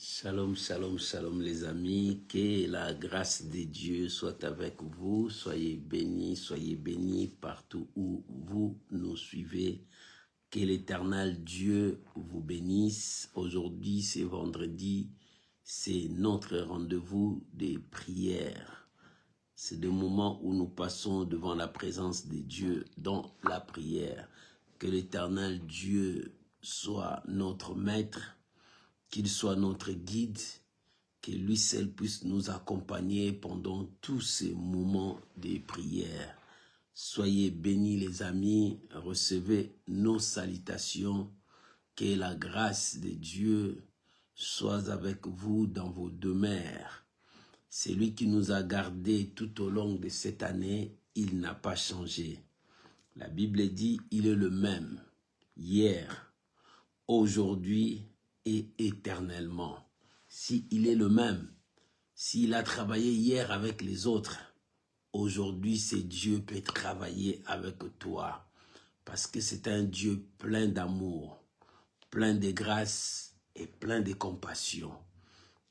Shalom, shalom, shalom les amis, que la grâce de Dieu soit avec vous, soyez bénis partout où vous nous suivez, que l'Éternel Dieu vous bénisse. Aujourd'hui c'est vendredi, c'est notre rendez-vous des prières. C'est le moment où nous passons devant la présence de Dieu dans la prière. Que l'Éternel Dieu soit notre maître, qu'il soit notre guide, que lui seul puisse nous accompagner pendant tous ces moments de prière. Soyez bénis les amis, recevez nos salutations, que la grâce de Dieu soit avec vous dans vos demeures. C'est lui qui nous a gardés tout au long de cette année, il n'a pas changé. La Bible dit, il est le même, hier, aujourd'hui et éternellement. S'il est le même, s'il a travaillé hier avec les autres, aujourd'hui c'est Dieu peut travailler avec toi. Parce que c'est un Dieu plein d'amour, plein de grâce et plein de compassion.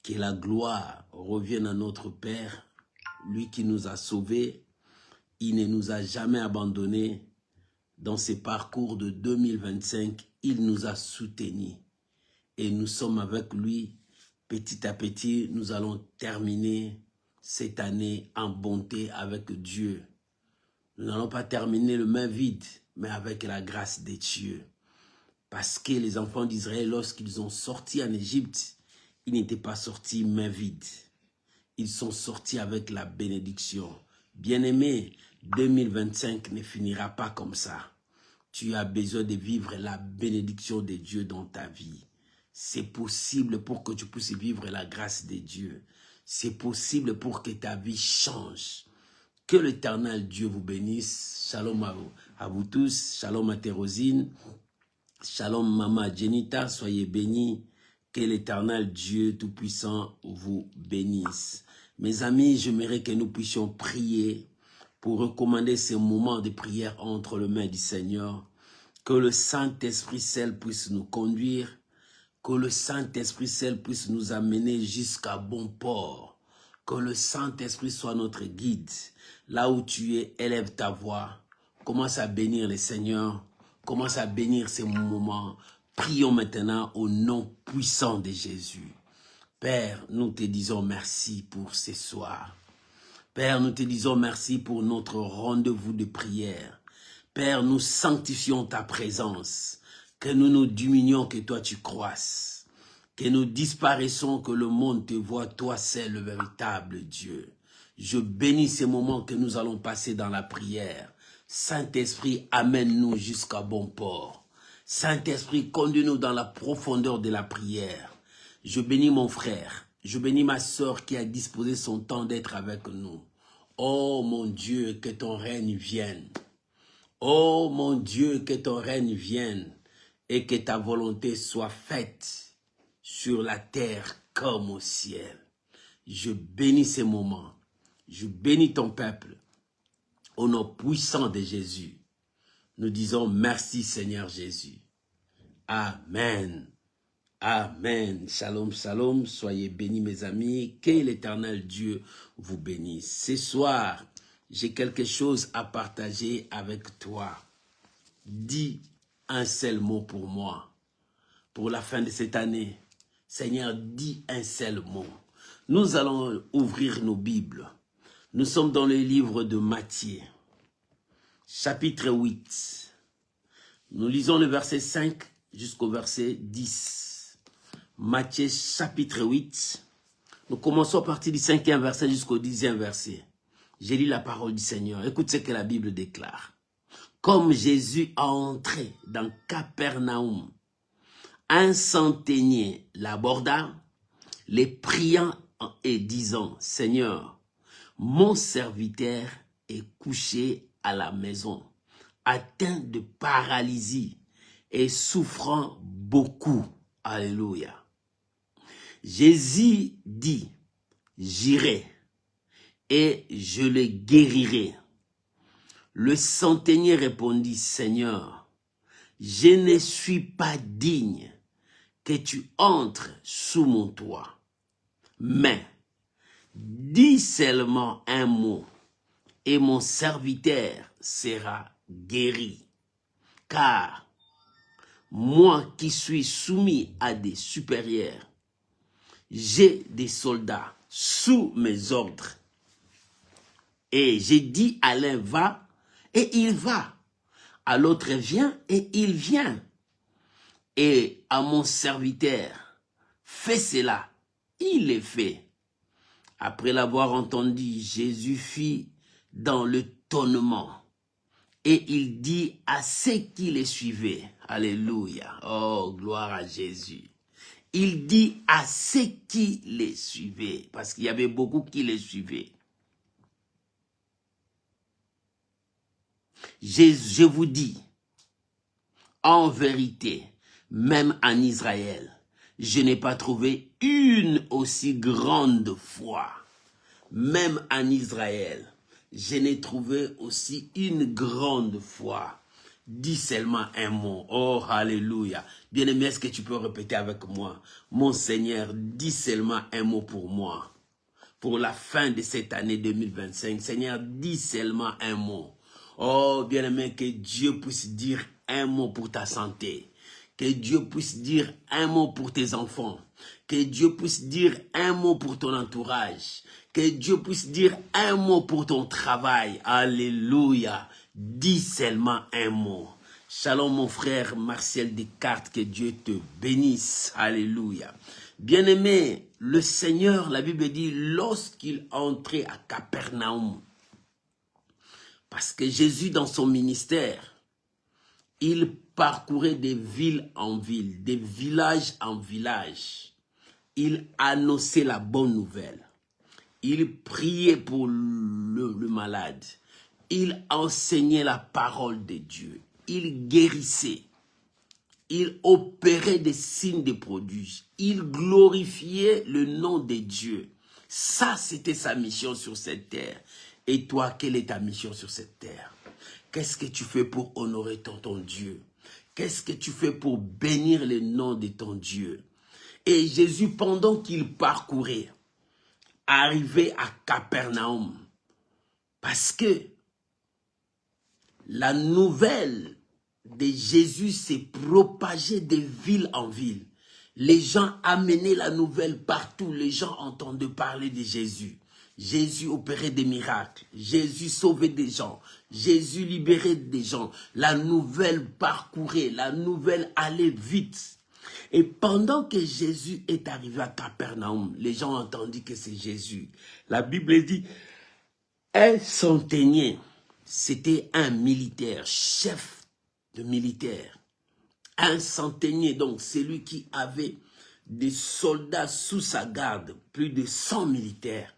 Que la gloire revienne à notre Père, lui qui nous a sauvés. Il ne nous a jamais abandonnés. Dans ces parcours de 2025, il nous a soutenus. Et nous sommes avec lui. Petit à petit, nous allons terminer cette année en bonté avec Dieu. Nous n'allons pas terminer le main vide, mais avec la grâce de Dieu. Parce que les enfants d'Israël, lorsqu'ils ont sorti en Égypte, ils n'étaient pas sortis main vide. Ils sont sortis avec la bénédiction. Bien-aimé, 2025 ne finira pas comme ça. Tu as besoin de vivre la bénédiction de Dieu dans ta vie. C'est possible pour que tu puisses vivre la grâce de Dieu. C'est possible pour que ta vie change. Que l'Éternel Dieu vous bénisse. Shalom à vous tous. Shalom à Thérosine. Shalom Mama Jenita. Soyez bénis. Que l'Éternel Dieu Tout-Puissant vous bénisse. Mes amis, j'aimerais que nous puissions prier pour recommander ces moments de prière entre les mains du Seigneur. Que le Saint-Esprit seul puisse nous conduire. Que le Saint-Esprit seul puisse nous amener jusqu'à bon port. Que le Saint-Esprit soit notre guide. Là où tu es, élève ta voix. Commence à bénir le Seigneur. Commence à bénir ces moments. Prions maintenant au nom puissant de Jésus. Père, nous te disons merci pour ce soir. Père, nous te disons merci pour notre rendez-vous de prière. Père, nous sanctifions ta présence. Que nous nous diminuions, que toi tu croisses. Que nous disparaissons, que le monde te voit, toi seul le véritable Dieu. Je bénis ces moments que nous allons passer dans la prière. Saint-Esprit, amène-nous jusqu'à bon port. Saint-Esprit, conduis-nous dans la profondeur de la prière. Je bénis mon frère, je bénis ma sœur qui a disposé son temps d'être avec nous. Oh mon Dieu, que ton règne vienne. Oh mon Dieu, que ton règne vienne et que ta volonté soit faite sur la terre comme au ciel. Je bénis ces moments. Je bénis ton peuple. Au nom puissant de Jésus, nous disons merci Seigneur Jésus. Amen. Amen. Shalom, shalom. Soyez bénis mes amis. Que l'Éternel Dieu vous bénisse. Ce soir, j'ai quelque chose à partager avec toi. Dis un seul mot pour moi. Pour la fin de cette année. Seigneur, dis un seul mot. Nous allons ouvrir nos Bibles. Nous sommes dans le livre de Matthieu, chapitre 8. Nous lisons le verset 5 jusqu'au verset 10. Matthieu, chapitre 8. Nous commençons à partir du 5e verset jusqu'au 10e verset. J'ai lu la parole du Seigneur. Écoute ce que la Bible déclare. Comme Jésus a entré dans Capernaum, un centenier l'aborda, les priant et disant, Seigneur, mon serviteur est couché à la maison, atteint de paralysie et souffrant beaucoup. Alléluia. Jésus dit, j'irai et je le guérirai. Le centenier répondit, Seigneur, je ne suis pas digne que tu entres sous mon toit. Mais dis seulement un mot et mon serviteur sera guéri. Car moi qui suis soumis à des supérieurs, j'ai des soldats sous mes ordres. Et j'ai dit à l'un va et il va. À l'autre viens et il vient. Et à mon serviteur, fais cela. Il le fait. Après l'avoir entendu, Jésus fit dans l'étonnement. Et il dit à ceux qui les suivaient, alléluia, oh gloire à Jésus. Il dit à ceux qui les suivaient, parce qu'il y avait beaucoup qui les suivaient. Je vous dis, en vérité, même en Israël, je n'ai pas trouvé une aussi grande foi. Même en Israël, je n'ai trouvé aussi une grande foi. Dis seulement un mot. Oh, alléluia. Bien-aimé, est-ce que tu peux répéter avec moi? Mon Seigneur, dis seulement un mot pour moi. Pour la fin de cette année 2025, Seigneur, dis seulement un mot. Oh, bien-aimé, que Dieu puisse dire un mot pour ta santé. Que Dieu puisse dire un mot pour tes enfants. Que Dieu puisse dire un mot pour ton entourage. Que Dieu puisse dire un mot pour ton travail. Alléluia. Dis seulement un mot. Shalom mon frère Martial Descartes, que Dieu te bénisse. Alléluia. Bien-aimé, le Seigneur, la Bible dit, lorsqu'il entrait à Capernaum, parce que Jésus dans son ministère, il parcourait des villes en ville, des villages en village. Il annonçait la bonne nouvelle. Il priait pour le malade. Il enseignait la parole de Dieu. Il guérissait. Il opérait des signes de prodiges. Il glorifiait le nom de Dieu. Ça, c'était sa mission sur cette terre. Et toi, quelle est ta mission sur cette terre? Qu'est-ce que tu fais pour honorer ton Dieu? Qu'est-ce que tu fais pour bénir le nom de ton Dieu? Et Jésus, pendant qu'il parcourait, arrivait à Capernaum. Parce que la nouvelle de Jésus s'est propagée de ville en ville. Les gens amenaient la nouvelle partout. Les gens entendaient parler de Jésus. Jésus opérait des miracles. Jésus sauvait des gens. Jésus libérait des gens. La nouvelle parcourait. La nouvelle allait vite. Et pendant que Jésus est arrivé à Capernaum, les gens ont entendu que c'est Jésus. La Bible dit, un centenier, c'était un militaire, chef de militaire. Un centenier, donc celui qui avait des soldats sous sa garde, plus de 100 militaires.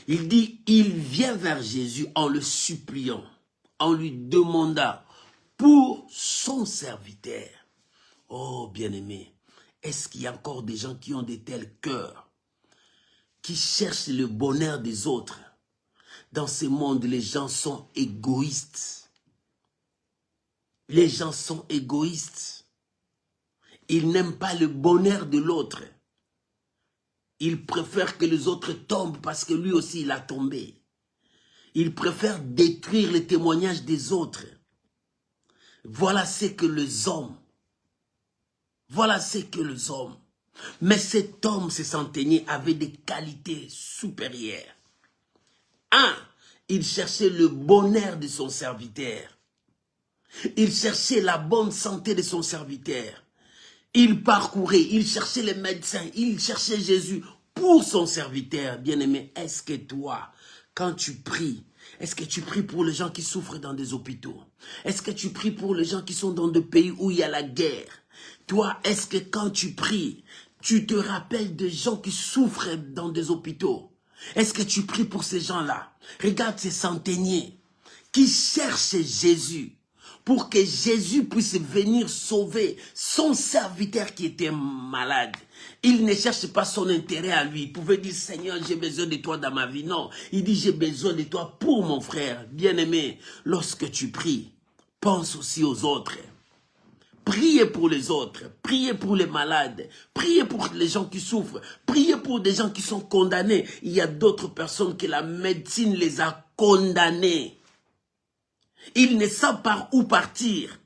Il dit, il vient vers Jésus en le suppliant, en lui demandant pour son serviteur. Oh, bien-aimé, est-ce qu'il y a encore des gens qui ont de tels cœurs, qui cherchent le bonheur des autres? Dans ce monde, les gens sont égoïstes. Les gens sont égoïstes. Ils n'aiment pas le bonheur de l'autre. Ils préfèrent que les autres tombent parce que lui aussi il a tombé. Ils préfèrent détruire les témoignages des autres. Voilà ce que les hommes. Voilà ce que les hommes. Mais cet homme, ce centenier, avait des qualités supérieures. Un, il cherchait le bonheur de son serviteur. Il cherchait la bonne santé de son serviteur. Il parcourait, il cherchait les médecins, il cherchait Jésus pour son serviteur. Bien-aimé, est-ce que toi, quand tu pries, est-ce que tu pries pour les gens qui souffrent dans des hôpitaux? Est-ce que tu pries pour les gens qui sont dans des pays où il y a la guerre? Toi, est-ce que quand tu pries, tu te rappelles des gens qui souffrent dans des hôpitaux? Est-ce que tu pries pour ces gens-là? Regarde ces centeniers qui cherchent Jésus pour que Jésus puisse venir sauver son serviteur qui était malade. Il ne cherche pas son intérêt à lui. Il pouvait dire, Seigneur, j'ai besoin de toi dans ma vie. Non, il dit, j'ai besoin de toi pour mon frère. Bien-aimé, lorsque tu pries, pense aussi aux autres. Priez pour les autres, priez pour les malades, priez pour les gens qui souffrent, priez pour des gens qui sont condamnés. Il y a d'autres personnes que la médecine les a condamnés. Ils ne savent pas où partir.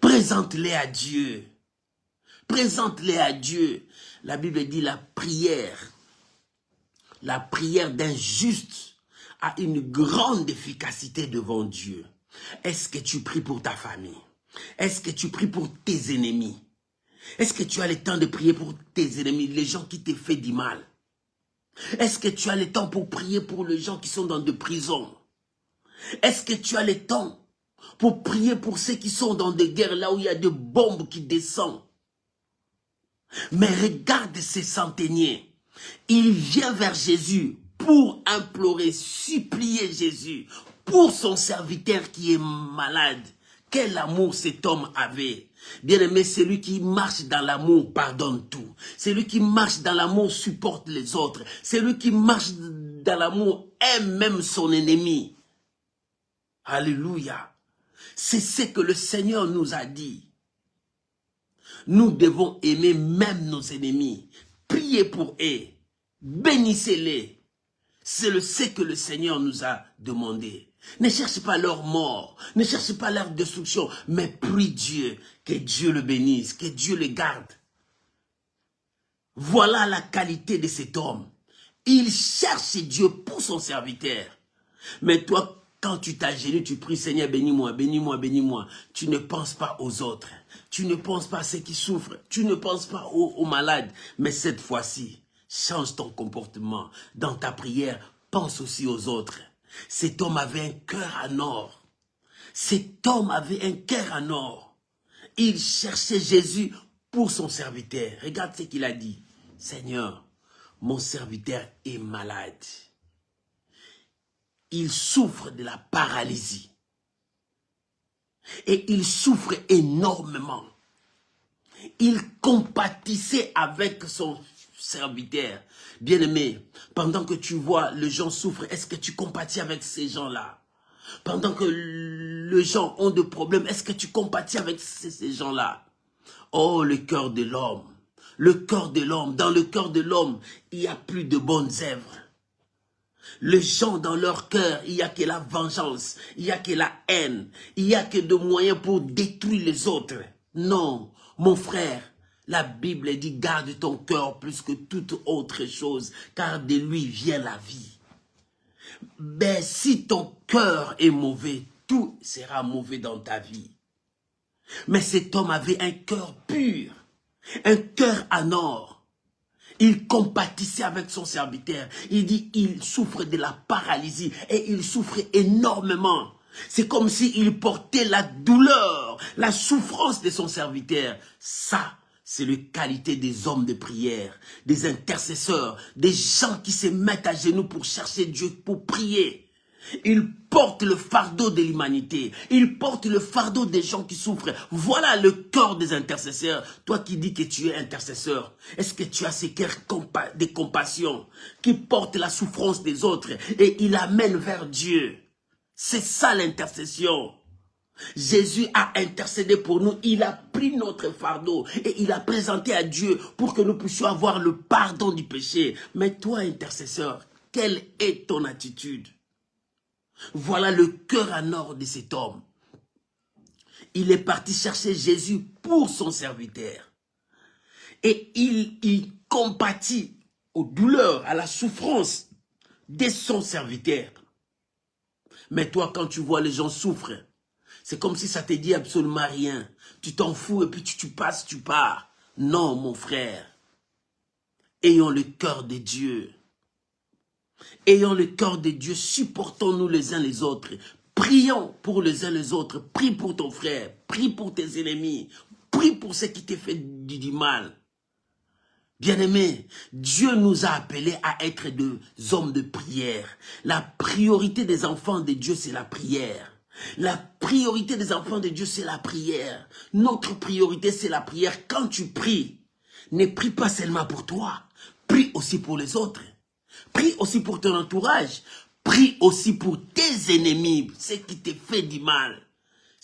Présente-les à Dieu. Présente-les à Dieu. La Bible dit la prière d'un juste a une grande efficacité devant Dieu. Est-ce que tu pries pour ta famille? Est-ce que tu pries pour tes ennemis? Est-ce que tu as le temps de prier pour tes ennemis, les gens qui t'ont fait du mal? Est-ce que tu as le temps pour prier pour les gens qui sont dans des prisons? Est-ce que tu as le temps pour prier pour ceux qui sont dans des guerres, là où il y a des bombes qui descendent? Mais regarde ces centeniers. Il vient vers Jésus pour implorer, supplier Jésus pour son serviteur qui est malade. Quel amour cet homme avait. Bien-aimé, celui qui marche dans l'amour pardonne tout. Celui qui marche dans l'amour supporte les autres. Celui qui marche dans l'amour aime même son ennemi. Alléluia. C'est ce que le Seigneur nous a dit. Nous devons aimer même nos ennemis. Priez pour eux. Bénissez-les. C'est ce que le Seigneur nous a demandé. Ne cherchez pas leur mort, ne cherchez pas leur destruction, mais prie Dieu, que Dieu le bénisse, que Dieu le garde. Voilà la qualité de cet homme. Il cherche Dieu pour son serviteur. Mais toi, quand tu t'agenouilles, tu pries, Seigneur, bénis-moi, bénis-moi, bénis-moi. Tu ne penses pas aux autres. Tu ne penses pas à ceux qui souffrent. Tu ne penses pas aux malades. Mais cette fois-ci, change ton comportement. Dans ta prière, pense aussi aux autres. Cet homme avait un cœur en or. Cet homme avait un cœur en or. Il cherchait Jésus pour son serviteur. Regarde ce qu'il a dit. Seigneur, mon serviteur est malade. Il souffre de la paralysie. Et il souffre énormément. Il compatissait avec son serviteur. Bien-aimé, pendant que tu vois les gens souffrent, est-ce que tu compatis avec ces gens-là? Pendant que les gens ont des problèmes, est-ce que tu compatis avec ces gens-là? Oh, le cœur de l'homme. Le cœur de l'homme. Dans le cœur de l'homme, il n'y a plus de bonnes œuvres. Les gens dans leur cœur, il n'y a que la vengeance, il n'y a que la haine, il n'y a que des moyens pour détruire les autres. Non, mon frère, la Bible dit garde ton cœur plus que toute autre chose, car de lui vient la vie. Mais si ton cœur est mauvais, tout sera mauvais dans ta vie. Mais cet homme avait un cœur pur, un cœur en or. Il compatissait avec son serviteur. Il dit, il souffre de la paralysie et il souffre énormément. C'est comme s'il portait la douleur, la souffrance de son serviteur. Ça, c'est la qualité des hommes de prière, des intercesseurs, des gens qui se mettent à genoux pour chercher Dieu, pour prier. Il porte le fardeau de l'humanité. Il porte le fardeau des gens qui souffrent. Voilà le cœur des intercesseurs. Toi qui dis que tu es intercesseur, est-ce que tu as ce cœur de compassion qui porte la souffrance des autres et il amène vers Dieu? C'est ça l'intercession. Jésus a intercédé pour nous. Il a pris notre fardeau et il a présenté à Dieu pour que nous puissions avoir le pardon du péché. Mais toi, intercesseur, quelle est ton attitude? Voilà le cœur en or de cet homme. Il est parti chercher Jésus pour son serviteur. Et il compatit aux douleurs, à la souffrance de son serviteur. Mais toi, quand tu vois les gens souffrir, c'est comme si ça te dit absolument rien. Tu t'en fous et puis tu passes, tu pars. Non, mon frère. Ayons le cœur de Dieu. Ayons le cœur de Dieu, supportons-nous les uns les autres. Prions pour les uns les autres. Prie pour ton frère, prie pour tes ennemis, prie pour ceux qui t'ont fait du mal. Bien-aimés, Dieu nous a appelés à être des hommes de prière. La priorité des enfants de Dieu, c'est la prière. La priorité des enfants de Dieu, c'est la prière. Notre priorité, c'est la prière. Quand tu pries, ne prie pas seulement pour toi, prie aussi pour les autres. Prie aussi pour ton entourage. Prie aussi pour tes ennemis, ceux qui te font du mal.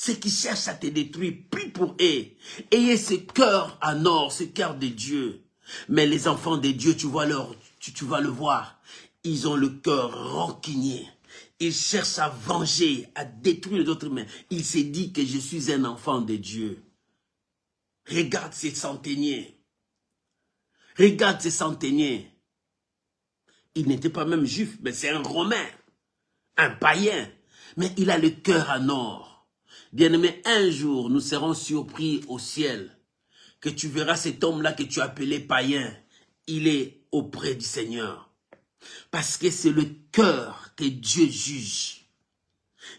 Ceux qui cherchent à te détruire, prie pour eux. Ayez ce cœur en or, ce cœur de Dieu. Mais les enfants de Dieu, tu vas le voir, ils ont le cœur rancunier. Ils cherchent à venger, à détruire d'autres humains. Il s'est dit que je suis un enfant de Dieu. Regarde ces centeniers. Regarde ces centeniers. Il n'était pas même juif, mais c'est un Romain, un païen. Mais il a le cœur en or. Bien-aimé, un jour, nous serons surpris au ciel que tu verras cet homme-là que tu appelais païen. Il est auprès du Seigneur. Parce que c'est le cœur que Dieu juge.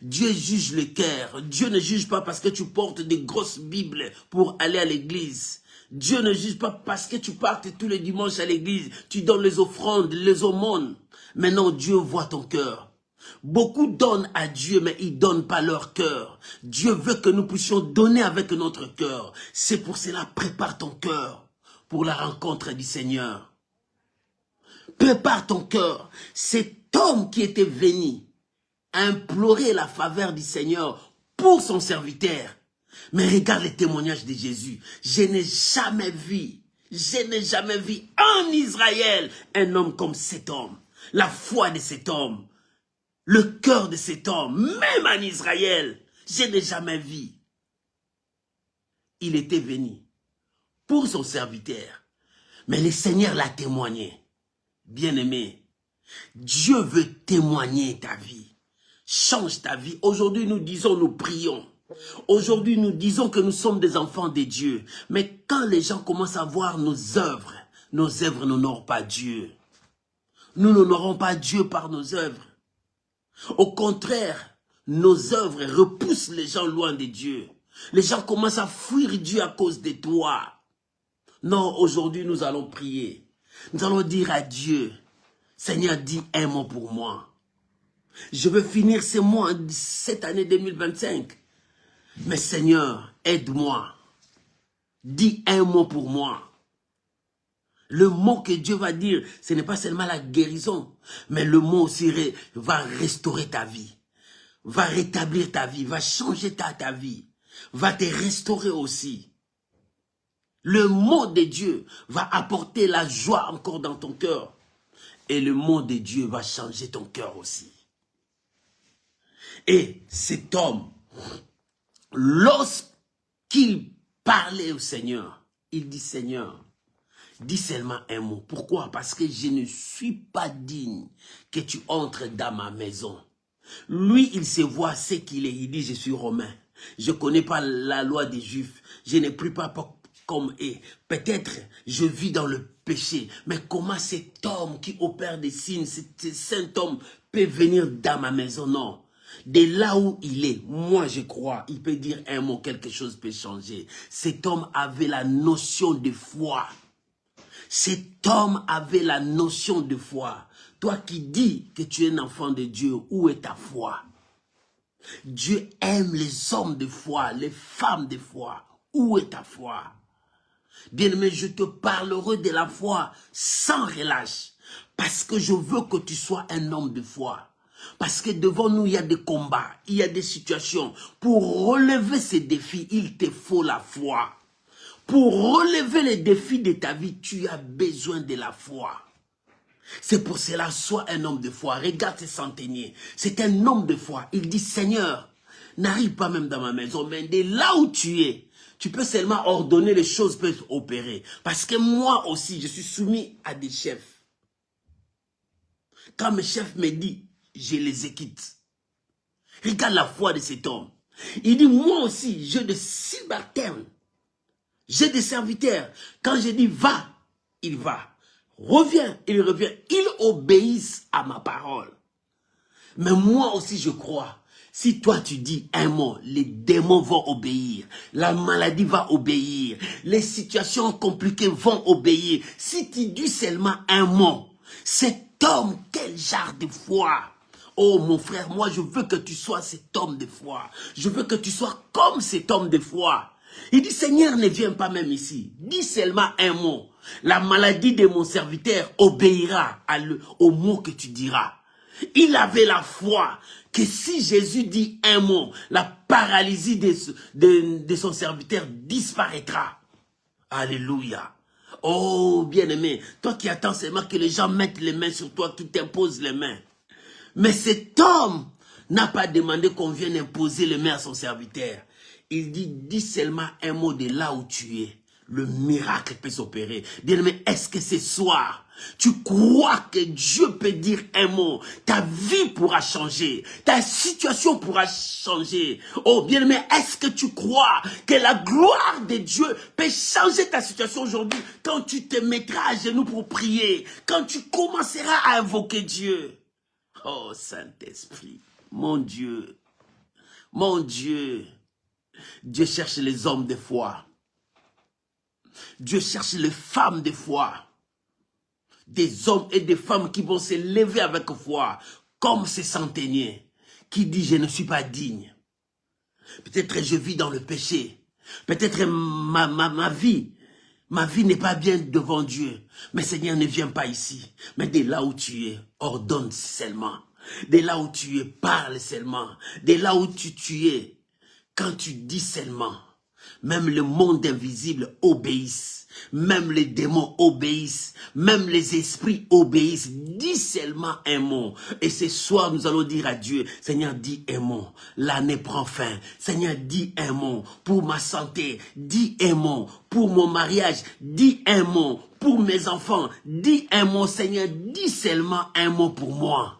Dieu juge le cœur. Dieu ne juge pas parce que tu portes des grosses Bibles pour aller à l'église. Dieu ne juge pas parce que tu partes tous les dimanches à l'église. Tu donnes les offrandes, les aumônes. Mais non, Dieu voit ton cœur. Beaucoup donnent à Dieu, mais ils ne donnent pas leur cœur. Dieu veut que nous puissions donner avec notre cœur. C'est pour cela, prépare ton cœur pour la rencontre du Seigneur. Prépare ton cœur. Cet homme qui était venu à implorer la faveur du Seigneur pour son serviteur. Mais regarde les témoignages de Jésus. Je n'ai jamais vu en Israël un homme comme cet homme. La foi de cet homme. Le cœur de cet homme, même en Israël, je n'ai jamais vu. Il était venu pour son serviteur. Mais le Seigneur l'a témoigné. Bien-aimé, Dieu veut témoigner ta vie. Change ta vie. Aujourd'hui, nous disons, nous prions. Aujourd'hui, nous disons que nous sommes des enfants de Dieu. Mais quand les gens commencent à voir nos œuvres n'honorent pas Dieu. Nous n'honorons pas Dieu par nos œuvres. Au contraire, nos œuvres repoussent les gens loin de Dieu. Les gens commencent à fuir Dieu à cause de toi. Non, aujourd'hui, nous allons prier. Nous allons dire à Dieu, Seigneur, dis un mot pour moi. Je veux finir ces mois, cette année 2025. Mais Seigneur, aide-moi. Dis un mot pour moi. Le mot que Dieu va dire, ce n'est pas seulement la guérison, mais le mot aussi va restaurer ta vie, va rétablir ta vie, va changer ta vie, va te restaurer aussi. Le mot de Dieu va apporter la joie encore dans ton cœur. Et le mot de Dieu va changer ton cœur aussi. Et cet homme, lorsqu'il parlait au Seigneur, il dit, Seigneur, dis seulement un mot. Pourquoi? Parce que je ne suis pas digne que tu entres dans ma maison. Lui, il se voit ce qu'il est. Il dit, je suis romain. Je ne connais pas la loi des Juifs. Je ne prie pas comme eux. Peut-être je vis dans le péché. Mais comment cet homme qui opère des signes, cet saint homme peut venir dans ma maison? Non. De là où il est, moi je crois, il peut dire un mot, quelque chose peut changer. Cet homme avait la notion de foi. Cet homme avait la notion de foi. Toi qui dis que tu es un enfant de Dieu, où est ta foi? Dieu aime les hommes de foi, les femmes de foi. Où est ta foi? Bien-aimé, je te parlerai de la foi sans relâche. Parce que je veux que tu sois un homme de foi. Parce que devant nous, il y a des combats, il y a des situations. Pour relever ces défis, il te faut la foi. Pour relever les défis de ta vie, tu as besoin de la foi. C'est pour cela, sois un homme de foi. Regarde ce centenier. C'est un homme de foi. Il dit, Seigneur, n'arrive pas même dans ma maison, mais de là où tu es, tu peux seulement ordonner, les choses peuvent opérer. Parce que moi aussi, je suis soumis à des chefs. Quand mes chefs me disent, je les équite. Regarde la foi de cet homme. Il dit, moi aussi, j'ai des subalternes. J'ai des serviteurs. Quand je dis va, il va. Reviens, il revient. Ils obéissent à ma parole. Mais moi aussi, je crois. Si toi, tu dis un mot, les démons vont obéir. La maladie va obéir. Les situations compliquées vont obéir. Si tu dis seulement un mot, cet homme, quel genre de foi? Oh mon frère, moi je veux que tu sois cet homme de foi. Je veux que tu sois comme cet homme de foi. Il dit, Seigneur, ne viens pas même ici. Dis seulement un mot. La maladie de mon serviteur obéira au mot que tu diras. Il avait la foi que si Jésus dit un mot, la paralysie de son serviteur disparaîtra. Alléluia. Oh, bien-aimé, toi qui attends seulement que les gens mettent les mains sur toi, qui t'imposent les mains. Mais cet homme n'a pas demandé qu'on vienne imposer les mains à son serviteur. Il dit, dis seulement un mot de là où tu es. Le miracle peut s'opérer. Bien-aimé, est-ce que ce soir, tu crois que Dieu peut dire un mot? Ta vie pourra changer. Ta situation pourra changer. Oh, bien-aimé, est-ce que tu crois que la gloire de Dieu peut changer ta situation aujourd'hui quand tu te mettras à genoux pour prier, quand tu commenceras à invoquer Dieu? Oh, Saint-Esprit, mon Dieu, Dieu cherche les hommes de foi. Dieu cherche les femmes de foi. Des hommes et des femmes qui vont se lever avec foi, comme ces centeniers qui disent je ne suis pas digne. Peut-être je vis dans le péché. Peut-être ma vie n'est pas bien devant Dieu. Mais Seigneur, ne viens pas ici. Mais de là où tu es, ordonne seulement. De là où tu es, parle seulement. De là où tu es, quand tu dis seulement, même le monde invisible obéisse. Même les démons obéissent. Même les esprits obéissent. Dis seulement un mot. Et ce soir, nous allons dire à Dieu, Seigneur, dis un mot. L'année prend fin. Seigneur, dis un mot. Pour ma santé, dis un mot. Pour mon mariage, dis un mot. Pour mes enfants, dis un mot. Seigneur, dis seulement un mot pour moi.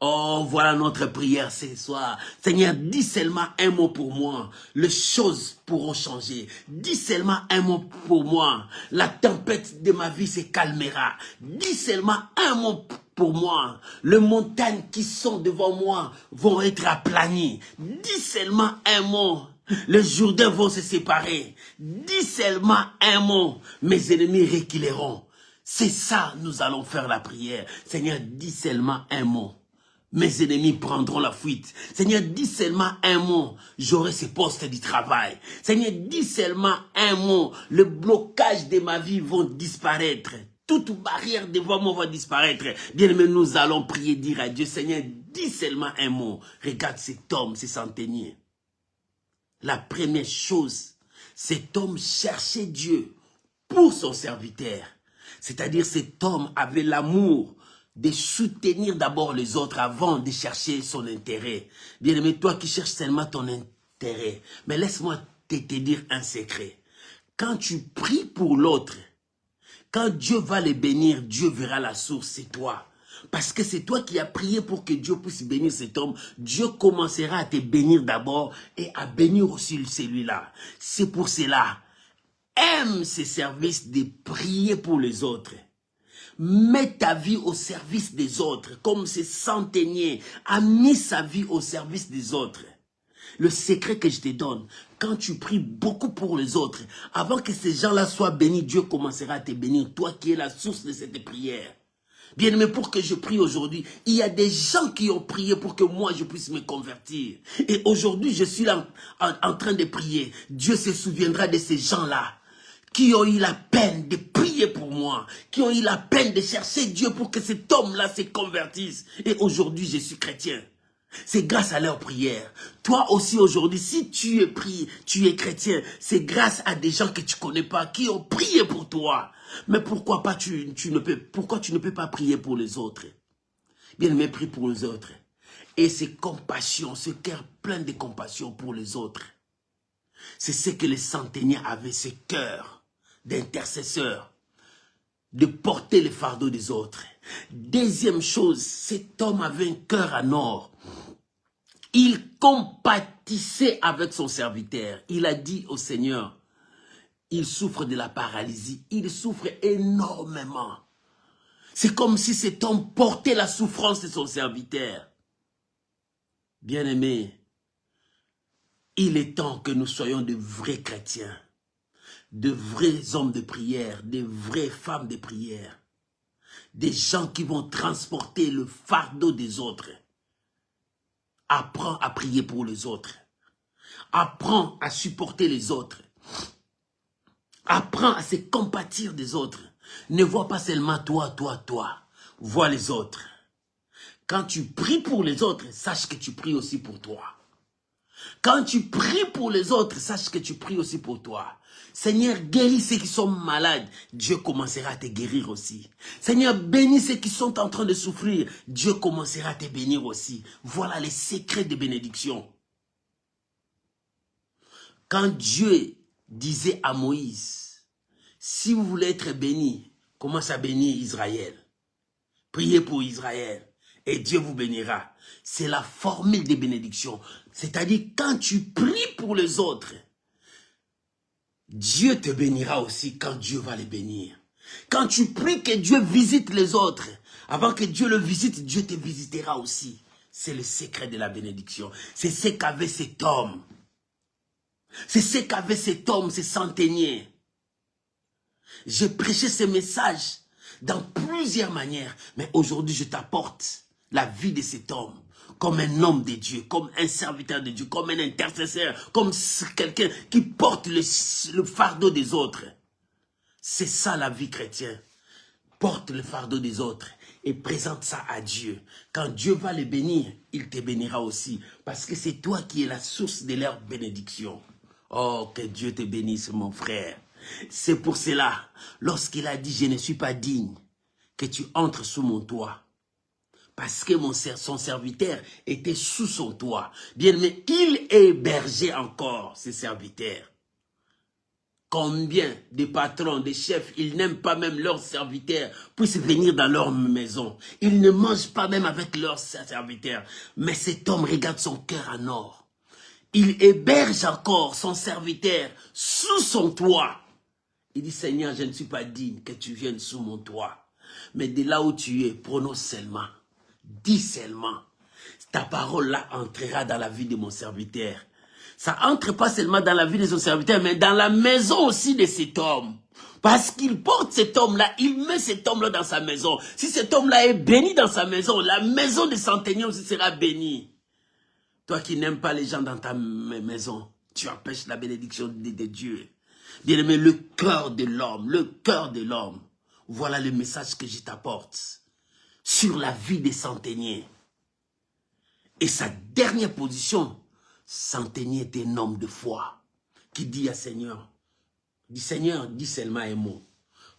Oh, voilà notre prière ce soir. Seigneur, dis seulement un mot pour moi. Les choses pourront changer. Dis seulement un mot pour moi. La tempête de ma vie se calmera. Dis seulement un mot pour moi. Les montagnes qui sont devant moi vont être aplanies. Dis seulement un mot. Les Jourdains vont se séparer. Dis seulement un mot. Mes ennemis reculeront. C'est ça, nous allons faire la prière. Seigneur, dis seulement un mot. Mes ennemis prendront la fuite. Seigneur, dis seulement un mot, j'aurai ce poste du travail. Seigneur, dis seulement un mot, le blocage de ma vie va disparaître. Toute barrière devant moi va disparaître. Bien aimé, nous allons prier, dire à Dieu, Seigneur, dis seulement un mot. Regarde cet homme, ce centenier. La première chose, cet homme cherchait Dieu pour son serviteur. C'est-à-dire cet homme avait l'amour de soutenir d'abord les autres avant de chercher son intérêt. Bien-aimé, toi qui cherches seulement ton intérêt, mais laisse-moi te dire un secret. Quand tu pries pour l'autre, quand Dieu va les bénir, Dieu verra la source, c'est toi. Parce que c'est toi qui as prié pour que Dieu puisse bénir cet homme. Dieu commencera à te bénir d'abord et à bénir aussi celui-là. C'est pour cela, aime ce service de prier pour les autres. Mets ta vie au service des autres, comme ce centenier a mis sa vie au service des autres. Le secret que je te donne, quand tu pries beaucoup pour les autres, avant que ces gens-là soient bénis, Dieu commencera à te bénir, toi qui es la source de cette prière. Bien-aimé, pour que je prie aujourd'hui, il y a des gens qui ont prié pour que moi je puisse me convertir. Et aujourd'hui, je suis là en train de prier. Dieu se souviendra de ces gens-là qui ont eu la peine de prier pour moi, qui ont eu la peine de chercher Dieu pour que cet homme-là se convertisse. Et aujourd'hui, je suis chrétien. C'est grâce à leur prière. Toi aussi aujourd'hui, si tu es chrétien, c'est grâce à des gens que tu connais pas, qui ont prié pour toi. Mais pourquoi tu ne peux pas prier pour les autres? Bien-aimé, prie pour les autres. Et c'est compassion, ce cœur plein de compassion pour les autres. C'est ce que les centeniers avaient, ce cœur d'intercesseur, de porter le fardeau des autres. Deuxième chose, cet homme avait un cœur en or. Il compatissait avec son serviteur. Il a dit au Seigneur, il souffre de la paralysie, il souffre énormément. C'est comme si cet homme portait la souffrance de son serviteur. Bien-aimés, il est temps que nous soyons de vrais chrétiens, de vrais hommes de prière, de vraies femmes de prière, des gens qui vont transporter le fardeau des autres. Apprends à prier pour les autres. Apprends à supporter les autres. Apprends à se compatir des autres. Ne vois pas seulement toi. Vois les autres. Quand tu pries pour les autres, sache que tu pries aussi pour toi. Quand tu pries pour les autres, sache que tu pries aussi pour toi. Seigneur, guéris ceux qui sont malades. Dieu commencera à te guérir aussi. Seigneur, bénis ceux qui sont en train de souffrir. Dieu commencera à te bénir aussi. Voilà les secrets de bénédiction. Quand Dieu disait à Moïse, si vous voulez être béni, commence à bénir Israël. Priez pour Israël et Dieu vous bénira. C'est la formule des bénédictions. C'est-à-dire, quand tu pries pour les autres, Dieu te bénira aussi quand Dieu va les bénir. Quand tu pries que Dieu visite les autres, avant que Dieu le visite, Dieu te visitera aussi. C'est le secret de la bénédiction. C'est ce qu'avait cet homme. C'est ce qu'avait cet homme, ce centenier. J'ai prêché ce message dans plusieurs manières, mais aujourd'hui je t'apporte la vie de cet homme comme un homme de Dieu, comme un serviteur de Dieu, comme un intercesseur, comme quelqu'un qui porte le fardeau des autres. C'est ça la vie chrétienne. Porte le fardeau des autres et présente ça à Dieu. Quand Dieu va les bénir, il te bénira aussi, parce que c'est toi qui es la source de leur bénédiction. Oh, que Dieu te bénisse, mon frère. C'est pour cela, lorsqu'il a dit, je ne suis pas digne que tu entres sous mon toit, parce que son serviteur était sous son toit. Bien, mais il hébergeait encore ses serviteurs. Combien de patrons, de chefs, ils n'aiment pas même leurs serviteurs puissent venir dans leur maison. Ils ne mangent pas même avec leurs serviteurs. Mais cet homme regarde son cœur en or. Il héberge encore son serviteur sous son toit. Il dit, Seigneur, je ne suis pas digne que tu viennes sous mon toit. Mais de là où tu es, prononce seulement. Dis seulement. Ta parole là entrera dans la vie de mon serviteur. Ça entre pas seulement dans la vie de son serviteur, mais dans la maison aussi de cet homme. Parce qu'il porte cet homme-là, il met cet homme-là dans sa maison. Si cet homme-là est béni dans sa maison, la maison des centeniers aussi sera bénie. Toi qui n'aimes pas les gens dans ta maison, tu empêches la bénédiction de Dieu. Bien-aimé, le cœur de l'homme, voilà le message que je t'apporte sur la vie des centeniers. Et sa dernière position, centenier est un homme de foi qui dit à Seigneur, dis seulement un mot,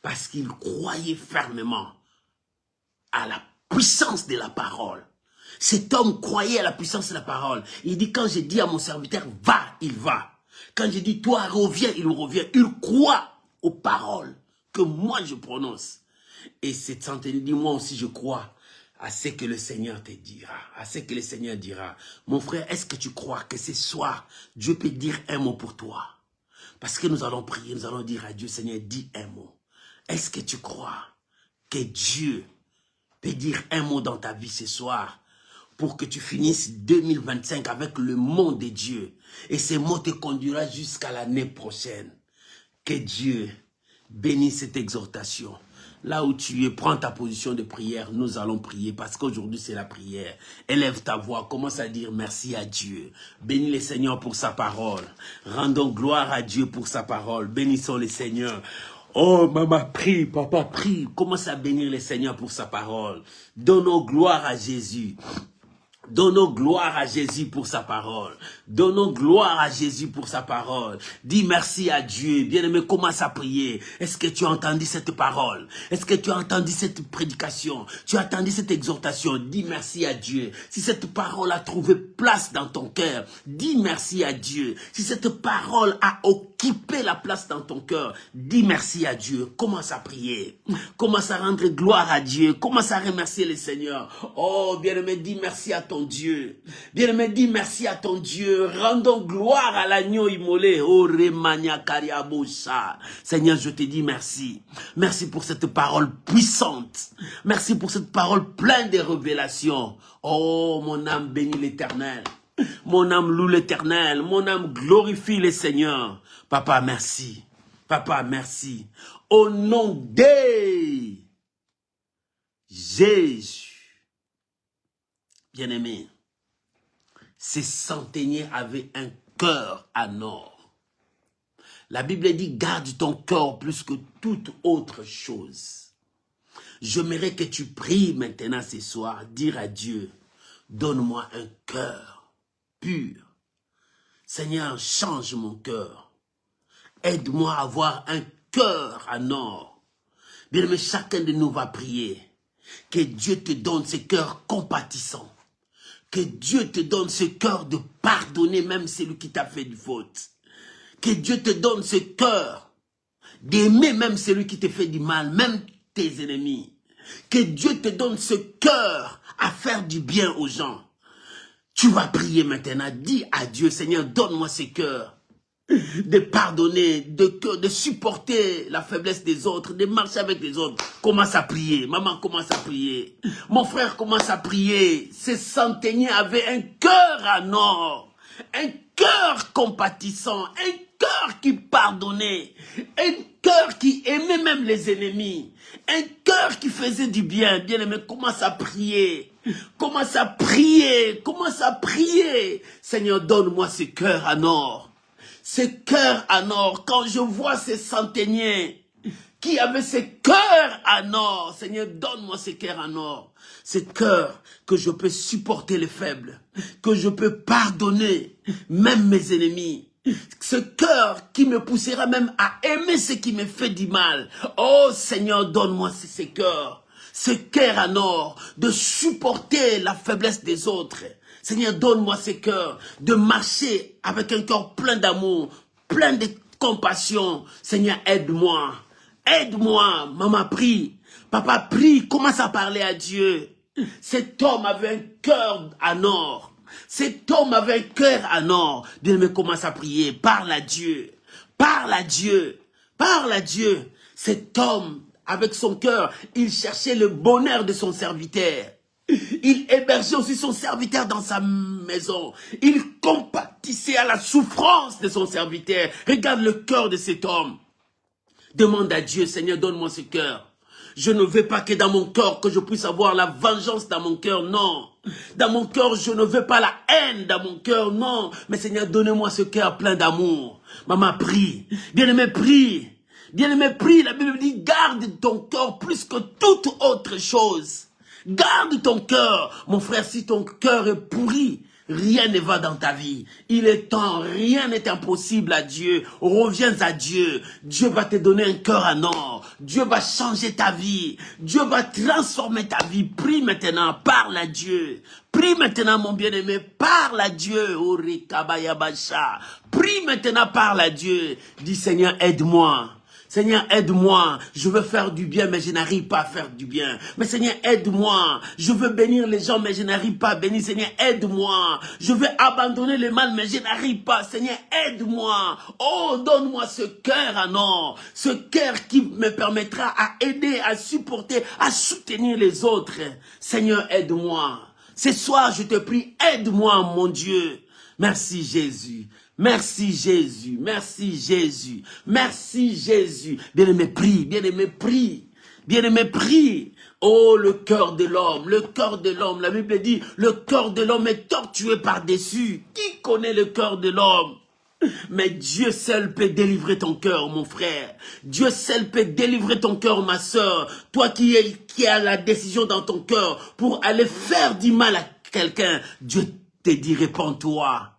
parce qu'il croyait fermement à la puissance de la parole. Cet homme croyait à la puissance de la parole. Il dit, quand je dis à mon serviteur, va, il va. Quand je dis, toi, reviens, il revient. Il croit aux paroles que moi je prononce. Et cette centenier dit, moi aussi je crois à ce que le Seigneur te dira, à ce que le Seigneur dira. Mon frère, est-ce que tu crois que ce soir, Dieu peut dire un mot pour toi? Parce que nous allons prier, nous allons dire à Dieu, Seigneur, dis un mot. Est-ce que tu crois que Dieu peut dire un mot dans ta vie ce soir pour que tu finisses 2025 avec le mot de Dieu? Et ce mot te conduira jusqu'à l'année prochaine. Que Dieu bénisse cette exhortation. Là où tu es, prends ta position de prière, nous allons prier parce qu'aujourd'hui c'est la prière. Élève ta voix, commence à dire merci à Dieu. Bénis le Seigneur pour sa parole. Rendons gloire à Dieu pour sa parole. Bénissons le Seigneur. Oh, maman, prie, papa, prie. Commence à bénir le Seigneur pour sa parole. Donnons gloire à Jésus. Donnons gloire à Jésus pour sa parole. Donnons gloire à Jésus pour sa parole. Dis merci à Dieu. Bien-aimé, commence à prier. Est-ce que tu as entendu cette parole? Est-ce que tu as entendu cette prédication? Tu as entendu cette exhortation? Dis merci à Dieu. Si cette parole a trouvé place dans ton cœur, dis merci à Dieu. Si cette parole a occupé la place dans ton cœur, dis merci à Dieu. Commence à prier. Commence à rendre gloire à Dieu. Commence à remercier le Seigneur. Oh, bien-aimé, dis merci à ton Dieu. Bien-aimé, dis merci à ton Dieu. Rendons gloire à l'agneau immolé. Oh, Remania Kariabosha. Seigneur, je te dis merci. Merci pour cette parole puissante. Merci pour cette parole pleine de révélations. Oh, mon âme bénit l'Éternel. Mon âme loue l'Éternel. Mon âme glorifie le Seigneur. Papa, merci. Papa, merci. Au nom de Jésus. Bien-aimé, ces centeniers avaient un cœur en or. La Bible dit, garde ton cœur plus que toute autre chose. J'aimerais que tu pries maintenant ce soir, dire à Dieu, donne-moi un cœur pur. Seigneur, change mon cœur. Aide-moi à avoir un cœur en or. Bien-aimé, chacun de nous va prier. Que Dieu te donne ce cœur compatissant. Que Dieu te donne ce cœur de pardonner même celui qui t'a fait du faute. Que Dieu te donne ce cœur d'aimer même celui qui te fait du mal, même tes ennemis. Que Dieu te donne ce cœur à faire du bien aux gens. Tu vas prier maintenant, dis à Dieu, Seigneur, donne-moi ce cœur de pardonner, de supporter la faiblesse des autres, de marcher avec les autres. Commence à prier, maman commence à prier, mon frère commence à prier. Ces centeniers avaient un cœur en or, un cœur compatissant, un cœur qui pardonnait, un cœur qui aimait même les ennemis, un cœur qui faisait du bien. Bien aimé, commence à prier. Commence à prier, commence à prier. Seigneur, donne-moi ce cœur en or. Ce cœur en or, quand je vois ces centeniers qui avaient ce cœur en or, Seigneur, donne-moi ce cœur en or. Ce cœur que je peux supporter les faibles, que je peux pardonner même mes ennemis. Ce cœur qui me poussera même à aimer ce qui me fait du mal. Oh Seigneur, donne-moi ce cœur. Ce cœur en or, de supporter la faiblesse des autres. Seigneur, donne-moi ce cœur, de marcher avec un cœur plein d'amour, plein de compassion. Seigneur, aide-moi. Aide-moi. Maman, prie. Papa, prie. Commence à parler à Dieu. Cet homme avait un cœur en or. Cet homme avait un cœur en or. Bien-aimé, commence à prier. Parle à Dieu. Parle à Dieu. Parle à Dieu. Cet homme, avec son cœur, il cherchait le bonheur de son serviteur. Il hébergeait aussi son serviteur dans sa maison. Il compatissait à la souffrance de son serviteur. Regarde le cœur de cet homme. Demande à Dieu, Seigneur, donne-moi ce cœur. Je ne veux pas que dans mon cœur, que je puisse avoir la vengeance dans mon cœur, non. Dans mon cœur, je ne veux pas la haine dans mon cœur, non. Mais Seigneur, donne-moi ce cœur plein d'amour. Maman, prie. Bien-aimé, prie. Bien-aimé, prie. La Bible dit, garde ton cœur plus que toute autre chose. Garde ton cœur. Mon frère, si ton cœur est pourri, rien ne va dans ta vie. Il est temps, rien n'est impossible à Dieu. Reviens à Dieu. Dieu va te donner un cœur en or. Dieu va changer ta vie. Dieu va transformer ta vie. Prie maintenant, parle à Dieu. Prie maintenant, mon bien-aimé, parle à Dieu. Prie maintenant, parle à Dieu. Dis, Seigneur, aide-moi. Seigneur, aide-moi. Je veux faire du bien, mais je n'arrive pas à faire du bien. Mais Seigneur, aide-moi. Je veux bénir les gens, mais je n'arrive pas à bénir. Seigneur, aide-moi. Je veux abandonner le mal, mais je n'arrive pas. Seigneur, aide-moi. Oh, donne-moi ce cœur en or. Ce cœur qui me permettra à aider, à supporter, à soutenir les autres. Seigneur, aide-moi. Ce soir, je te prie, aide-moi, mon Dieu. Merci, Jésus. Merci Jésus, merci Jésus, merci Jésus. Bien-aimé, prie, bien-aimé, prie, bien-aimé, prie. Oh, le cœur de l'homme, le cœur de l'homme. La Bible dit, le cœur de l'homme est tortué par-dessus. Qui connaît le cœur de l'homme? Mais Dieu seul peut délivrer ton cœur, mon frère. Dieu seul peut délivrer ton cœur, ma soeur. Toi qui as la décision dans ton cœur pour aller faire du mal à quelqu'un, Dieu te dit, répands-toi.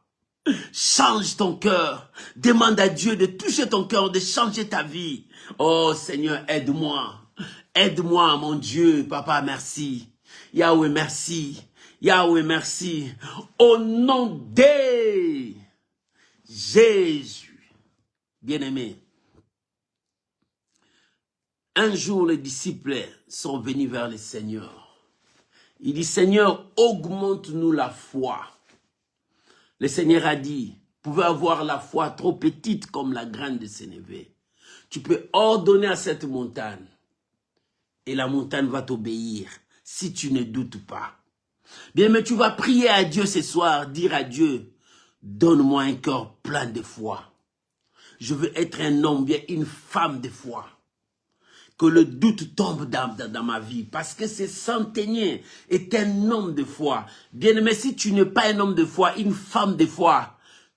Change ton cœur. Demande à Dieu de toucher ton cœur, de changer ta vie. Oh Seigneur, aide-moi. Aide-moi, mon Dieu. Papa, merci. Yahweh, merci. Yahweh, merci. Au nom de Jésus. Bien-aimé. Un jour, les disciples sont venus vers le Seigneur. Il dit, Seigneur, augmente-nous la foi. Le Seigneur a dit, vous pouvez avoir la foi trop petite comme la graine de sénévé. Tu peux ordonner à cette montagne et la montagne va t'obéir si tu ne doutes pas. Bien, mais tu vas prier à Dieu ce soir, dire à Dieu, donne-moi un cœur plein de foi. Je veux être un homme, bien une femme de foi. Que le doute tombe dans ma vie. Parce que ce centenier est un homme de foi. Bien-aimé, si tu n'es pas un homme de foi, une femme de foi,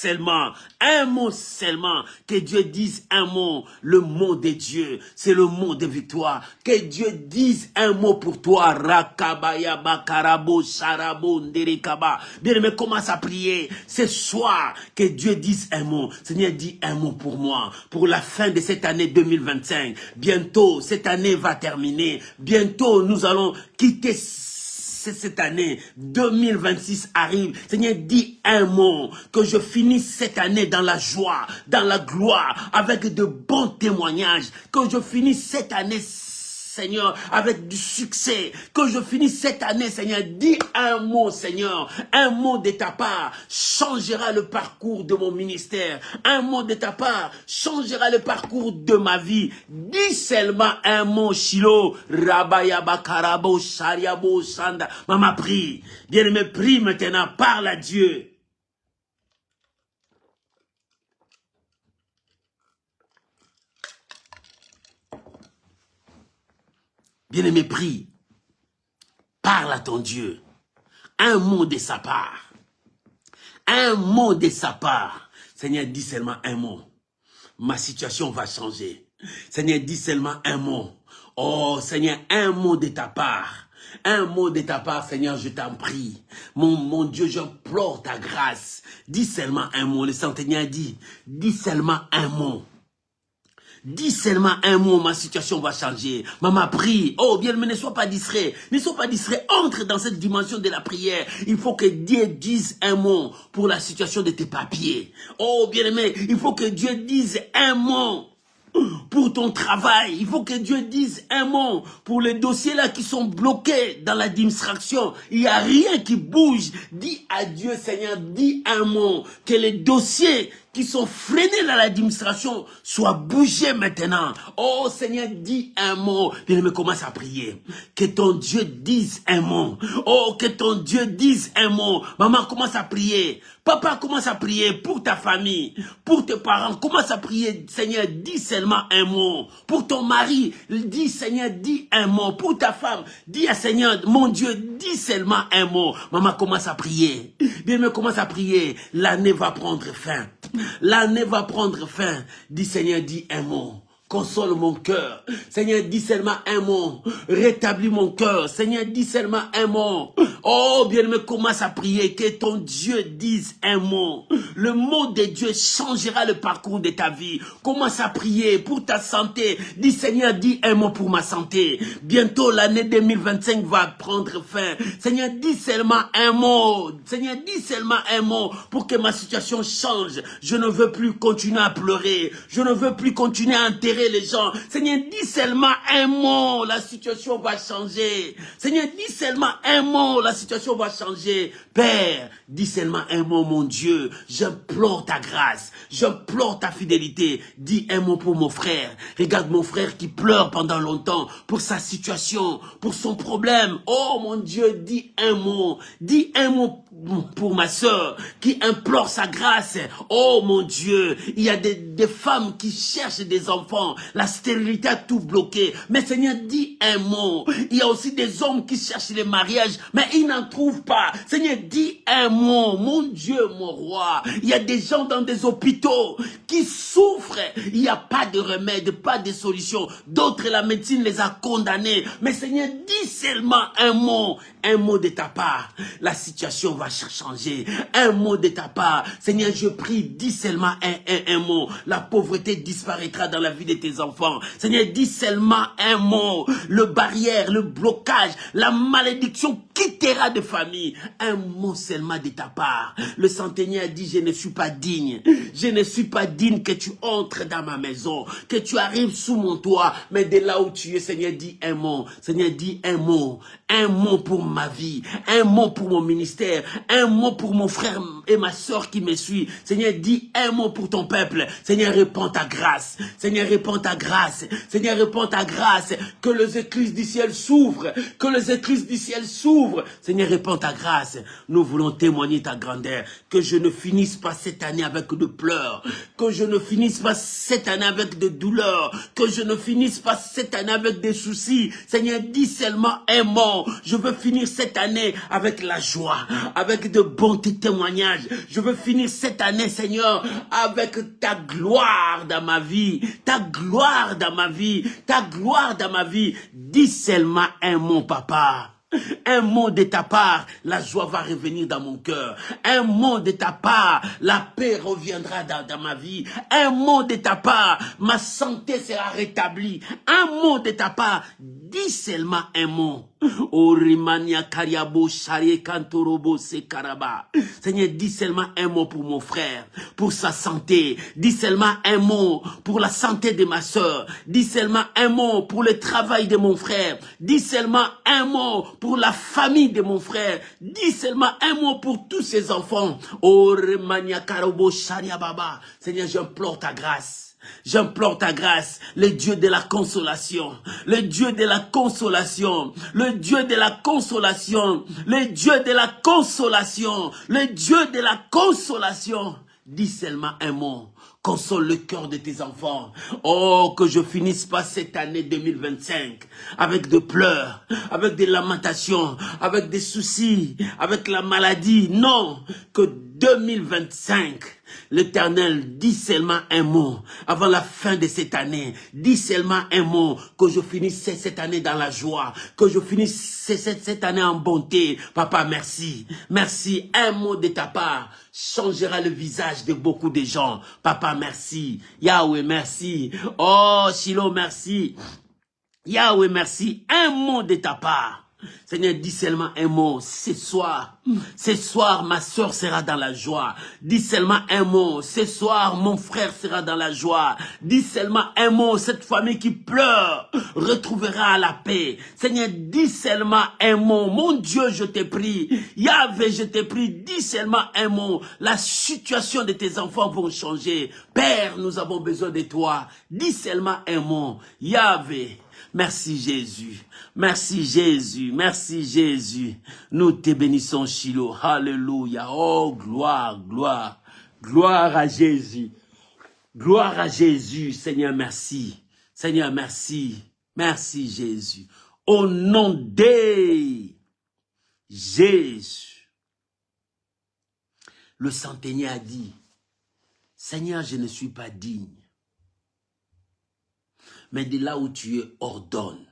seulement, que Dieu dise un mot, le mot de Dieu, c'est le mot de victoire, que Dieu dise un mot pour toi, Rakabaya Bakarabo Sharabo Nderekaba. Bien-aimé, commence à prier, ce soir, que Dieu dise un mot. Seigneur, dis un mot pour moi, pour la fin de cette année 2025, bientôt, cette année va terminer, bientôt nous allons quitter cette année 2026 arrive. Seigneur, dis un mot, que je finisse cette année dans la joie, dans la gloire, avec de bons témoignages, que je finisse cette année, Seigneur, avec du succès, que je finisse cette année, Seigneur. Dis un mot, Seigneur, un mot de ta part changera le parcours de mon ministère, un mot de ta part changera le parcours de ma vie. Dis seulement un mot, Shilo, Rabayaba Karabo, Shariabo, Sanda. Maman, prie, bien-aimé, prie maintenant, parle à Dieu. Bien-aimé, prie. Parle à ton Dieu. Un mot de sa part. Un mot de sa part. Seigneur, dis seulement un mot. Ma situation va changer. Seigneur, dis seulement un mot. Oh, Seigneur, un mot de ta part. Un mot de ta part, Seigneur, je t'en prie. Mon Dieu, j'implore ta grâce. Dis seulement un mot. Le Seigneur dit, dis seulement un mot. Dis seulement un mot, ma situation va changer. Maman, prie. Oh, bien, mais ne sois pas distrait. Ne sois pas distrait. Entre dans cette dimension de la prière. Il faut que Dieu dise un mot pour la situation de tes papiers. Oh, bien aimé, il faut que Dieu dise un mot pour ton travail. Il faut que Dieu dise un mot pour les dossiers là qui sont bloqués dans l'administration. Il n'y a rien qui bouge. Dis à Dieu, Seigneur, dis un mot. Que les dossiers qui sont freinés dans l'administration soient bougés maintenant. Oh Seigneur, dis un mot. Bien-aimé, commence à prier. Que ton Dieu dise un mot. Oh, que ton Dieu dise un mot. Maman, commence à prier. Papa, commence à prier pour ta famille, pour tes parents. Commence à prier. Seigneur, dis seulement un mot. Pour ton mari, dis Seigneur, dis un mot. Pour ta femme, dis à Seigneur, mon Dieu, dis seulement un mot. Maman, commence à prier. Bien-aimé, commence à prier. L'année va prendre fin. L'année va prendre fin. Dis Seigneur, dis un mot. Console mon cœur. Seigneur, dis seulement un mot. Rétablis mon cœur. Seigneur, dis seulement un mot. Oh, bien-aimé, commence à prier. Que ton Dieu dise un mot. Le mot de Dieu changera le parcours de ta vie. Commence à prier pour ta santé. Dis Seigneur, dis un mot pour ma santé. Bientôt, l'année 2025 va prendre fin. Seigneur, dis seulement un mot. Seigneur, dis seulement un mot pour que ma situation change. Je ne veux plus continuer à pleurer. Je ne veux plus continuer à enterrer les gens. Seigneur, dis seulement un mot, la situation va changer. Seigneur, dis seulement un mot, la situation va changer. Père, dis seulement un mot, mon Dieu. J'implore ta grâce. J'implore ta fidélité. Dis un mot pour mon frère. Regarde mon frère qui pleure pendant longtemps pour sa situation, pour son problème. Oh mon Dieu, dis un mot. Dis un mot pour ma soeur qui implore sa grâce. Oh mon Dieu, il y a des femmes qui cherchent des enfants. La stérilité a tout bloqué. Mais Seigneur, dis un mot. Il y a aussi des hommes qui cherchent les mariages, mais ils n'en trouvent pas. Seigneur, dis un mot. Mon Dieu, mon roi. Il y a des gens dans des hôpitaux qui souffrent. Il n'y a pas de remède, pas de solution. D'autres, la médecine les a condamnés. Mais Seigneur, dis seulement un mot de ta part. La situation va changer. Un mot de ta part. Seigneur, je prie, dis seulement un mot. La pauvreté disparaîtra dans la vie de tes enfants. Seigneur, dis seulement un mot. Le barrière, le blocage, la malédiction quittera de famille. Un mot seulement de ta part. Le centenier a dit, je ne suis pas digne. Je ne suis pas digne que tu entres dans ma maison, que tu arrives sous mon toit. Mais de là où tu es, Seigneur, dis un mot. Seigneur, dis un mot. Un mot pour ma vie. Un mot pour mon ministère. Un mot pour mon frère et ma soeur qui me suit. Seigneur, dis un mot pour ton peuple. Seigneur, répands ta grâce. Seigneur, répands ta grâce. Seigneur, répands ta grâce. Que les écluses du ciel s'ouvrent. Que les écluses du ciel s'ouvrent. couvre. Seigneur, répands ta grâce. Nous voulons témoigner ta grandeur. Que je ne finisse pas cette année avec de pleurs. Que je ne finisse pas cette année avec de douleurs. Que je ne finisse pas cette année avec des soucis. Seigneur, dis seulement un mot. Je veux finir cette année avec la joie, avec de bons témoignages. Je veux finir cette année, Seigneur, avec ta gloire dans ma vie. Ta gloire dans ma vie. Ta gloire dans ma vie. Dis seulement un mot, papa. Un mot de ta part, la joie va revenir dans mon cœur. Un mot de ta part, la paix reviendra dans ma vie. Un mot de ta part, ma santé sera rétablie. Un mot de ta part, dis seulement un mot. Orimania Kariabo Shari Kantorobo Sekaraba. Seigneur, dis seulement un mot pour mon frère, pour sa santé. Dis seulement un mot pour la santé de ma soeur. Dis seulement un mot pour le travail de mon frère. Dis seulement un mot pour la famille de mon frère. Dis seulement un mot pour tous ses enfants. Orimania Karobo Shari Baba. Seigneur, j'implore ta grâce. J'implore ta grâce, le Dieu de la consolation, le Dieu de la consolation, le Dieu de la consolation, le Dieu de la consolation, le Dieu de la consolation. Dis seulement un mot, console le cœur de tes enfants. Oh, que je finisse pas cette année 2025 avec de pleurs, avec des lamentations, avec des soucis, avec la maladie. Non, que 2025, l'Éternel, dis seulement un mot avant la fin de cette année. Dis seulement un mot, que je finisse cette année dans la joie, que je finisse cette année en bonté. Papa, merci. Merci. Un mot de ta part changera le visage de beaucoup de gens. Papa, merci. Yahweh, merci. Oh, Shiloh, merci. Yahweh, merci. Un mot de ta part. Seigneur, dis seulement un mot. Ce soir, ma soeur sera dans la joie. Dis seulement un mot. Ce soir, mon frère sera dans la joie. Dis seulement un mot. Cette famille qui pleure retrouvera la paix. Seigneur, dis seulement un mot. Mon Dieu, je te prie. Yahvé, je te prie. Dis seulement un mot. La situation de tes enfants vont changer. Père, nous avons besoin de toi. Dis seulement un mot. Yahvé. Merci Jésus, merci Jésus, merci Jésus. Nous te bénissons Shiloh, alléluia. Oh gloire, gloire, gloire à Jésus. Gloire à Jésus, Seigneur merci. Seigneur merci, merci Jésus. Au nom de Jésus. Le centenier a dit, Seigneur, je ne suis pas digne. Mais de là où tu es, ordonne.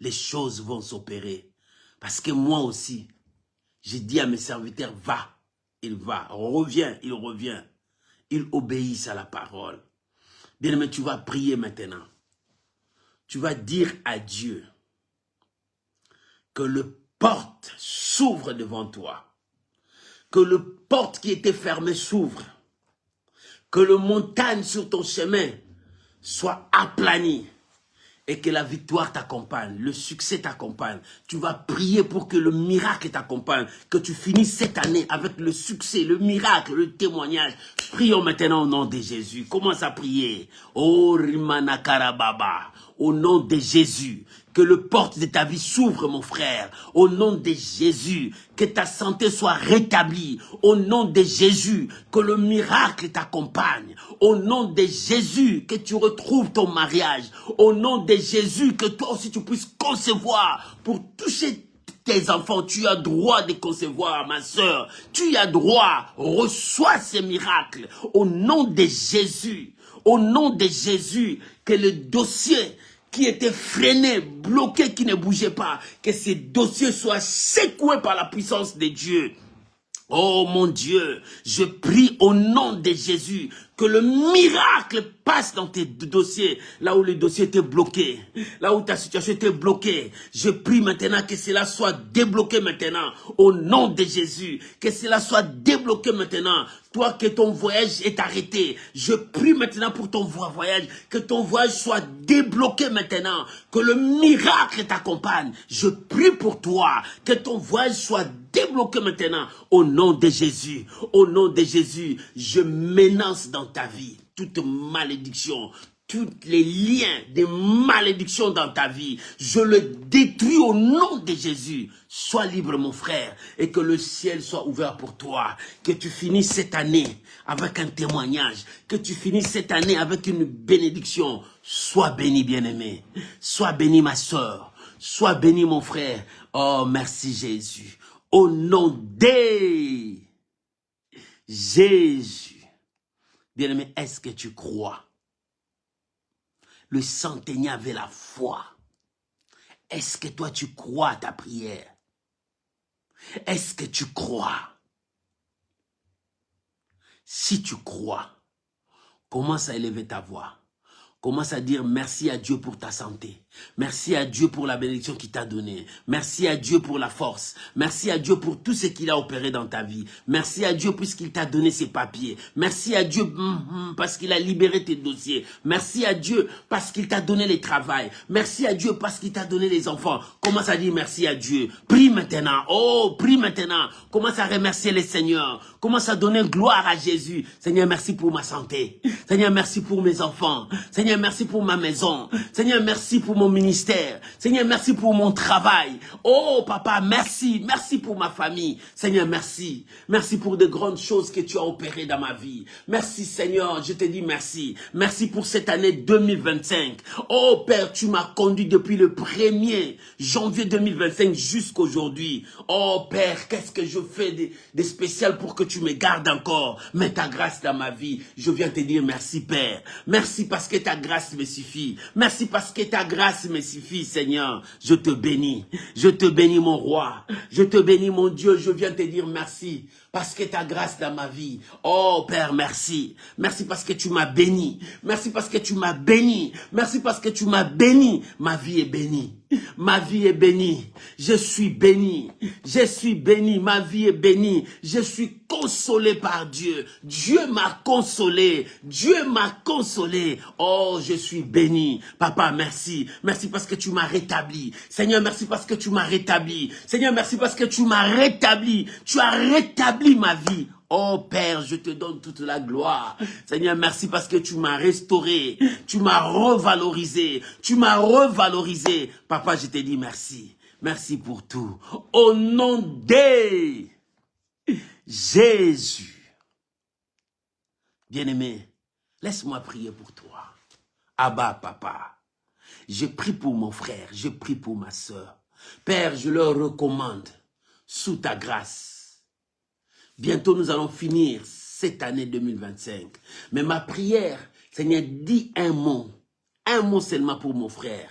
Les choses vont s'opérer. Parce que moi aussi, j'ai dit à mes serviteurs, va. Il va. Reviens, il revient. Ils obéissent à la parole. Bien-aimé, tu vas prier maintenant. Tu vas dire à Dieu que le porte s'ouvre devant toi. Que le porte qui était fermé s'ouvre. Que le montagne sur ton chemin soit aplani et que la victoire t'accompagne, le succès t'accompagne. Tu vas prier pour que le miracle t'accompagne, que tu finisses cette année avec le succès, le miracle, le témoignage. Prions maintenant au nom de Jésus. Commence à prier. Oh Rimana Karababa, au nom de Jésus. Que le porte de ta vie s'ouvre, mon frère. Au nom de Jésus, que ta santé soit rétablie. Au nom de Jésus, que le miracle t'accompagne. Au nom de Jésus, que tu retrouves ton mariage. Au nom de Jésus, que toi aussi tu puisses concevoir pour toucher tes enfants. Tu as droit de concevoir, ma soeur. Tu as droit. Reçois ces miracles. Au nom de Jésus. Au nom de Jésus, que le dossier qui était freiné, bloqué, qui ne bougeait pas, que ces dossiers soient secoués par la puissance de Dieu. Oh mon Dieu, je prie au nom de Jésus que le miracle passe dans tes dossiers, là où le dossier était bloqué, là où ta situation était bloquée. Je prie maintenant que cela soit débloqué maintenant, au nom de Jésus, que cela soit débloqué maintenant. Toi, que ton voyage est arrêté, je prie maintenant pour ton voyage, que ton voyage soit débloqué maintenant, que le miracle t'accompagne. Je prie pour toi, que ton voyage soit débloqué maintenant, au nom de Jésus. Au nom de Jésus, je menace dans ta vie toute malédiction, tous les liens de malédiction dans ta vie, je le détruis au nom de Jésus. Sois libre, mon frère, et que le ciel soit ouvert pour toi. Que tu finisses cette année avec un témoignage, que tu finisses cette année avec une bénédiction. Sois béni, bien-aimé. Sois béni, ma soeur. Sois béni, mon frère. Oh, merci, Jésus. Au nom de Jésus. Bien-aimé, est-ce que tu crois? Le centenier avait la foi. Est-ce que toi tu crois à ta prière? Est-ce que tu crois? Si tu crois, commence à élever ta voix. Commence à dire merci à Dieu pour ta santé. Merci à Dieu pour la bénédiction qu'il t'a donnée. Merci à Dieu pour la force. Merci à Dieu pour tout ce qu'il a opéré dans ta vie. Merci à Dieu puisqu'il t'a donné ses papiers. Merci à Dieu parce qu'il a libéré tes dossiers. Merci à Dieu parce qu'il t'a donné le travail. Merci à Dieu parce qu'il t'a donné les enfants. Commence à dire merci à Dieu. Prie maintenant. Oh, prie maintenant. Commence à remercier le Seigneur. Commence à donner gloire à Jésus. Seigneur, merci pour ma santé. Seigneur, merci pour mes enfants. Seigneur, merci pour ma maison. Seigneur, merci pour mon ministère. Seigneur, merci pour mon travail. Oh, papa, merci. Merci pour ma famille. Seigneur, merci. Merci pour de grandes choses que tu as opérées dans ma vie. Merci, Seigneur. Je te dis merci. Merci pour cette année 2025. Oh, Père, tu m'as conduit depuis le 1er janvier 2025 jusqu'aujourd'hui. Oh, Père, qu'est-ce que je fais de spécial pour que tu me gardes encore. Mets ta grâce dans ma vie. Je viens te dire merci, Père. Merci parce que ta grâce me suffit. Merci parce que ta grâce me suffit, Seigneur. Je te bénis. Je te bénis, mon roi. Je te bénis, mon Dieu. Je viens te dire merci parce que ta grâce dans ma vie. Oh, Père, merci. Merci parce que tu m'as béni. Merci parce que tu m'as béni. Merci parce que tu m'as béni. Ma vie est bénie. Ma vie est bénie. Je suis béni. Je suis béni. Ma vie est bénie. Je suis consolé par Dieu. Dieu m'a consolé. Dieu m'a consolé. Oh, je suis béni. Papa, merci. Merci parce que tu m'as rétabli. Seigneur, merci parce que tu m'as rétabli. Seigneur, merci parce que tu m'as rétabli. Tu as rétabli ma vie. Oh Père, je te donne toute la gloire. Seigneur, merci parce que tu m'as restauré. Tu m'as revalorisé. Tu m'as revalorisé. Papa, je te dis merci. Merci pour tout. Au nom de Jésus. Bien-aimé, laisse-moi prier pour toi. Abba, papa. Je prie pour mon frère. Je prie pour ma soeur. Père, je leur recommande sous ta grâce. Bientôt, nous allons finir cette année 2025. Mais ma prière, Seigneur, dis un mot seulement pour mon frère.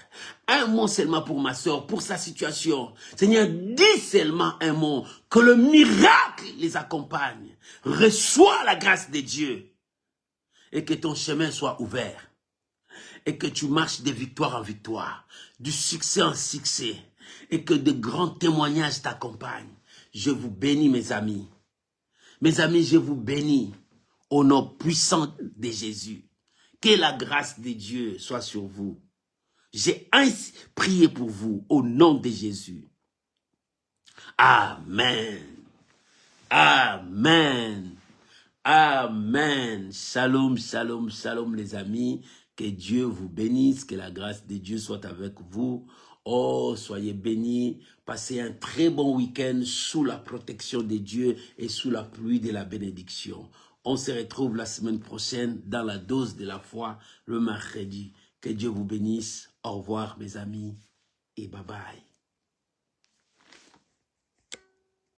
Un mot seulement pour ma soeur, pour sa situation. Seigneur, dis seulement un mot. Que le miracle les accompagne. Reçois la grâce de Dieu. Et que ton chemin soit ouvert. Et que tu marches de victoire en victoire. Du succès en succès. Et que de grands témoignages t'accompagnent. Je vous bénis, mes amis. Mes amis, je vous bénis au nom puissant de Jésus. Que la grâce de Dieu soit sur vous. J'ai ainsi prié pour vous au nom de Jésus. Amen. Amen. Amen. Shalom, shalom, shalom les amis. Que Dieu vous bénisse, que la grâce de Dieu soit avec vous. Oh, soyez bénis, passez un très bon week-end sous la protection de Dieu et sous la pluie de la bénédiction. On se retrouve la semaine prochaine dans la dose de la foi, le mercredi. Que Dieu vous bénisse. Au revoir mes amis et bye bye.